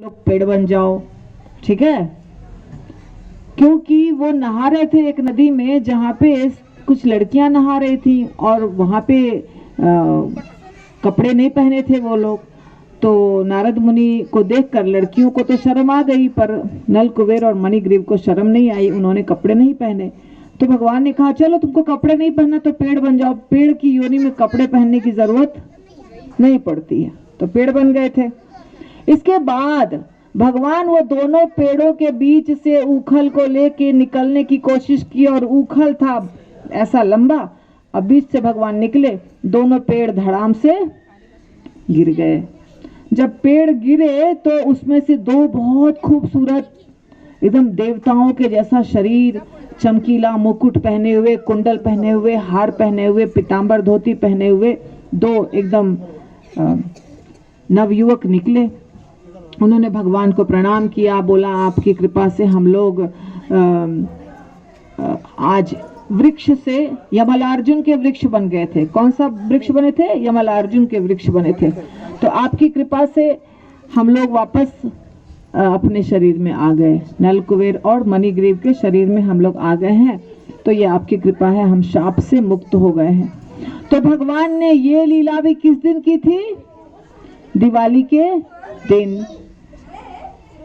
लोग पेड़ बन जाओ, ठीक है। क्योंकि वो नहा रहे थे एक नदी में जहाँ पे कुछ लड़कियां नहा रही थी और वहां पे कपड़े नहीं पहने थे वो लोग। तो नारद मुनि को देखकर लड़कियों को तो शर्म आ गई, पर नल कुबेर और मणिग्रीव को शर्म नहीं आई, उन्होंने कपड़े नहीं पहने। तो भगवान ने कहा चलो तुमको कपड़े नहीं पहनना तो पेड़ बन जाओ, पेड़ की योनि में कपड़े पहनने की जरूरत नहीं पड़ती है। तो पेड़ बन गए थे। इसके बाद भगवान वो दोनों पेड़ों के बीच से उखल को लेके निकलने की कोशिश की और उखल था ऐसा लंबा, अब बीच से भगवान निकले, दोनों पेड़ धड़ाम से गिर गए। जब पेड़ गिरे तो उसमें से दो बहुत खूबसूरत एकदम देवताओं के जैसा शरीर, चमकीला मुकुट पहने हुए, कुंडल पहने हुए, हार पहने हुए, पीतांबर धोती पहने हुए दो एकदम नवयुवक निकले। उन्होंने भगवान को प्रणाम किया, बोला आपकी कृपा से हम लोग आज वृक्ष से यमलार्जुन के वृक्ष बन गए थे। कौन सा वृक्ष बने थे? यमलार्जुन के वृक्ष बने थे। तो आपकी कृपा से हम लोग वापस अपने शरीर में आ गए, नल कुबेर और मणिग्रीव के शरीर में हम लोग आ गए हैं। तो ये आपकी कृपा है, हम शाप से मुक्त हो गए हैं। तो भगवान ने ये लीला भी किस दिन की थी? दिवाली के दिन।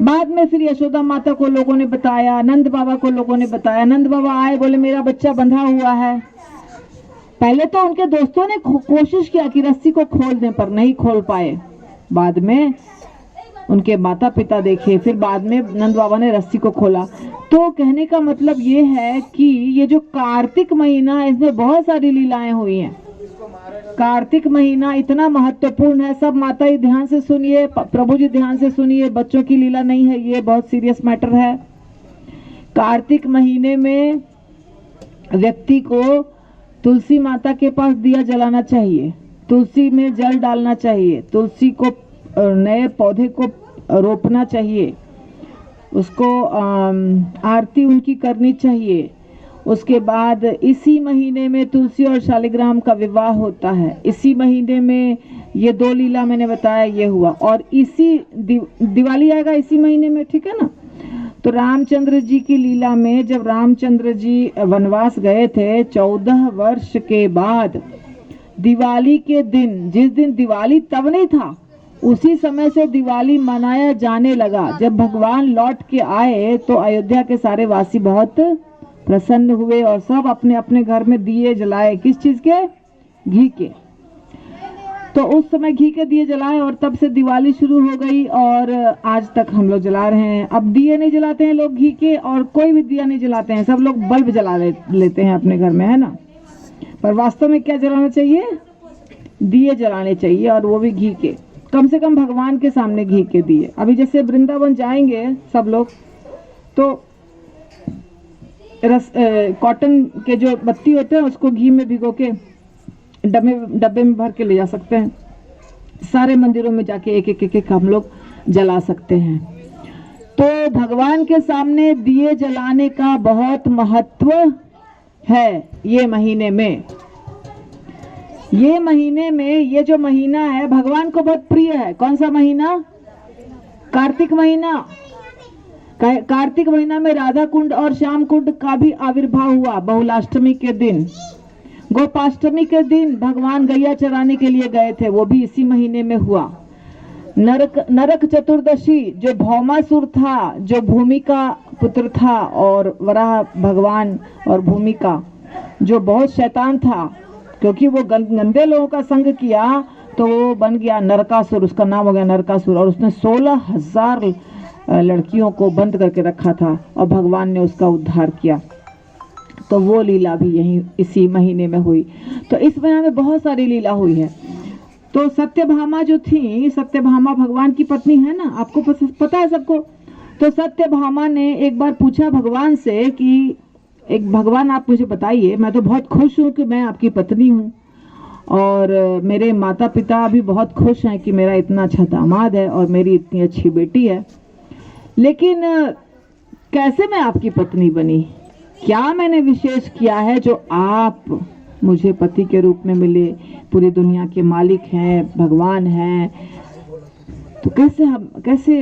बाद में फिर यशोदा माता को लोगों ने बताया, नंद बाबा को लोगों ने बताया। नंद बाबा आए, बोले मेरा बच्चा बंधा हुआ है। पहले तो उनके दोस्तों ने कोशिश किया कि रस्सी को खोल दें, पर नहीं खोल पाए। बाद में उनके माता पिता देखे, फिर बाद में नंद बाबा ने रस्सी को खोला। तो कहने का मतलब ये है कि ये जो कार्तिक महीना है इसमें बहुत सारी लीलाएं हुई हैं। कार्तिक महीना इतना महत्वपूर्ण है। सब माता ही ध्यान से सुनिए, प्रभु जी ध्यान से सुनिए, बच्चों की लीला नहीं है, ये बहुत सीरियस मैटर है। कार्तिक महीने में व्यक्ति को तुलसी माता के पास दिया जलाना चाहिए, तुलसी में जल डालना चाहिए, तुलसी को नए पौधे को रोपना चाहिए, उसको आरती उनकी करनी चाहिए। उसके बाद इसी महीने में तुलसी और शालिग्राम का विवाह होता है। इसी महीने में ये दो लीला मैंने बताया ये हुआ, और इसी दिवाली आएगा इसी महीने में, ठीक है ना। तो रामचंद्र जी की लीला में जब रामचंद्र जी वनवास गए थे 14 वर्ष के बाद, दिवाली के दिन, जिस दिन दिवाली तब नहीं था, उसी समय से दिवाली मनाया जाने लगा। जब भगवान लौट के आए तो अयोध्या के सारे वासी बहुत प्रसन्न हुए और सब अपने अपने घर में दिए जलाए। किस चीज के? घी के। तो उस समय घी के दिए जलाए और तब से दिवाली शुरू हो गई और आज तक हम लोग जला रहे हैं। अब दिए नहीं जलाते हैं लोग घी के, और कोई भी दिया नहीं जलाते हैं, सब लोग बल्ब जला लेते हैं अपने घर में, है ना। पर वास्तव में क्या जलाना चाहिए? दिए जलाने चाहिए, और वो भी घी के, कम से कम भगवान के सामने घी के दिए। अभी जैसे वृंदावन जाएंगे सब लोग तो कॉटन के जो बत्ती होते हैं उसको घी में भिगो के डब्बे में भर के ले जा सकते हैं। सारे मंदिरों में जाके एक एक एक हम लोग जला सकते हैं। तो भगवान के सामने दिए जलाने का बहुत महत्व है ये महीने में। ये महीने में, ये जो महीना है भगवान को बहुत प्रिय है। कौन सा महीना? कार्तिक महीना। कार्तिक महीना में राधा कुंड और श्याम कुंड का भी आविर्भाव हुआ बहुलाष्टमी के दिन। गोपाष्टमी के दिन भगवान गैया चराने के लिए गए थे, वो भी इसी महीने में हुआ। नरक चतुर्दशी, जो भौमासुर था, जो भूमि का पुत्र था, और वराह भगवान और भूमि का जो बहुत शैतान था, क्योंकि वो गंदे लोगों का संग किया तो वो बन गया नरकासुर, उसका नाम हो गया नरकासुर। और उसने 16,000 लड़कियों को बंद करके रखा था और भगवान ने उसका उद्धार किया। तो वो लीला भी यही इसी महीने में हुई। तो इस महीने में बहुत सारी लीला हुई है। तो सत्यभामा जो थी, सत्यभामा भगवान की पत्नी है ना, आपको पता है सबको। तो सत्यभामा ने एक बार पूछा भगवान से कि एक भगवान आप मुझे बताइए, मैं तो बहुत खुश हूँ कि मैं आपकी पत्नी हूँ, और मेरे माता पिता भी बहुत खुश हैं कि मेरा इतना अच्छा दामाद है और मेरी इतनी अच्छी बेटी है, लेकिन कैसे मैं आपकी पत्नी बनी? क्या मैंने विशेष किया है जो आप मुझे पति के रूप में मिले? पूरी दुनिया के मालिक हैं, भगवान हैं, तो कैसे